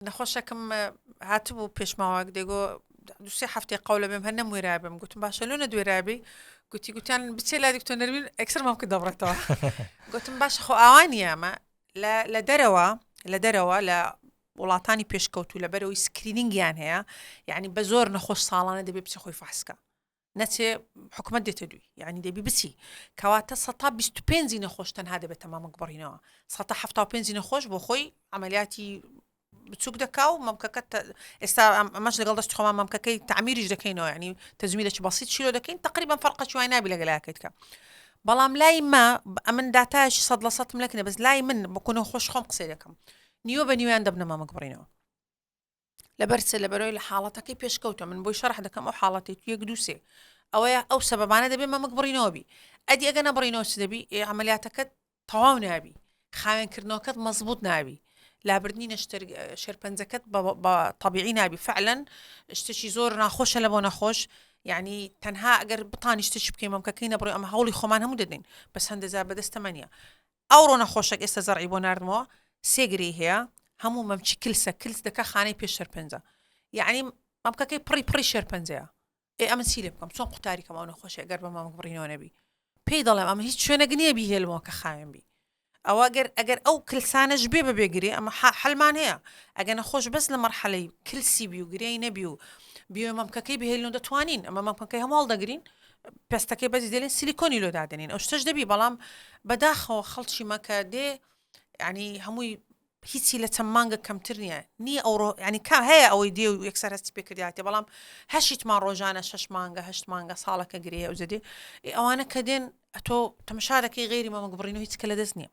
نەخۆشەکەم هاتبوو پێشماوەک دەیگۆ دوسێ هەفتەی قەولە بێم هەر نەموێرابم گوتم باشە لۆنە دوێرابی گوتیان بچێ لا دکتۆر نەرمین ئەکسەر مام کرد دەبڕێتەوە گوتم باشە خۆ ئاوانی ئەمە لە دەرەوە لە وڵاتانی پێشکەوت و لە بەرەوەی سکرینینگیان هەیە یعنی بە زۆر نەخۆش ساڵانە دەبێت بچی خۆی فحسکە نەچێ حکومت دێتە دوی یعنی دەبی بچی کەواتە 125 نەخۆش تەنها دەبێتە مامەک بڕینەوە 175 نەخۆش بۆ خۆی عملیاتی بچووک دەکا و مەمکەکە ئێستا ئەمەش لەگەڵ دەست خۆمان مەمکەکەی تعمیریش دەکەینەوە ینی تەزمیلێکی بەسیط چیلۆ دەکەین تقریبا فەرقەی وای نابی لەگەلایەکەیتکە بەڵام لای ما ئەمن داتایشی 100% لەکنە بەس لای من بکوونە خۆش خۆم قسەی دەکەم نیوە بە نیویان دەبنە مامەک بڕینەوە لەبەرچە لەبەرەوەی لە حاڵەتەکەی پێشکەوتە من بۆی شەرح دەکەم ئەو حاڵەتی تو یەک دووسێ ئەوەیە ئەو سەبەبانە دەبێت مامەک بڕینەوە بی ئەدی ئەگە نەبڕینەوە چ دەبی عملیاتەکەت تەواو نابی خاوێنکردنەوەکەت مەزبوط نابی لابردنی شێرپەنجەکەت بە طبیعی نابی فعلا شتێکی زۆر ناخۆشە لە بۆ نەخۆش یعنی تەنها ئەگەر بتانی شتێکی بکەین مەمکەکەی نەبڕی ئەمە هەوڵی خۆمان هەموو دەدەین بەس هەندێزار بەدەستەمە نیە ئەو ڕۆ نەخۆشێک ئێستا زەرعی بۆ ناردمەوە سێگری هەیە هەموو مەمچی کلسە کلس دەکە خانەی پێش شێرپەنجە یعنی مەمکەکەی پڕی شێرپەنجەیە ئەمە چی لێ بکەم چۆن قوتاریکەم ئەو نەخۆشە ئەگەر بە مامەک بڕینەوە نەبی پێی دەڵێم ئەمە هیچ شوێنەک نییە بیهێلمەوە کە خاوێن بی ئەوە ئەگەر ئەو کلسانەش بێ بەبێگری ئەمە حلمان هەیە ئەگەر نەخۆش بەس لە مەرحەلەی کلسی بی و گرەی نەبی و بیۆ مەمکەکەی بهێلنەوە دەتوانین ئەمە مەمکەکەی هەماڵ دەگرین پێستەکەی بەزی دێنین سیلیکۆنی لۆ دادێنین ئەو شتەش دەبی بەڵام بەداخەوە خەڵکی مەکە دێ ینی هەمووی هیچی لە چەند مانگە کەمتر نییە ئەوڕۆ ینی کا هەیە ئەوەی دێ و یەکسەر هەستی پێکردیاتێ بەڵام هەشتمان ڕۆژانە 6 مانگە 8 مانگە ساڵەکە گرەیە ئەو زەدێ ئەوانە کە دێن ئەتۆ تەمەشا دەکەی غێری مامەک بڕینەوە هیچ کە لە دەست نییە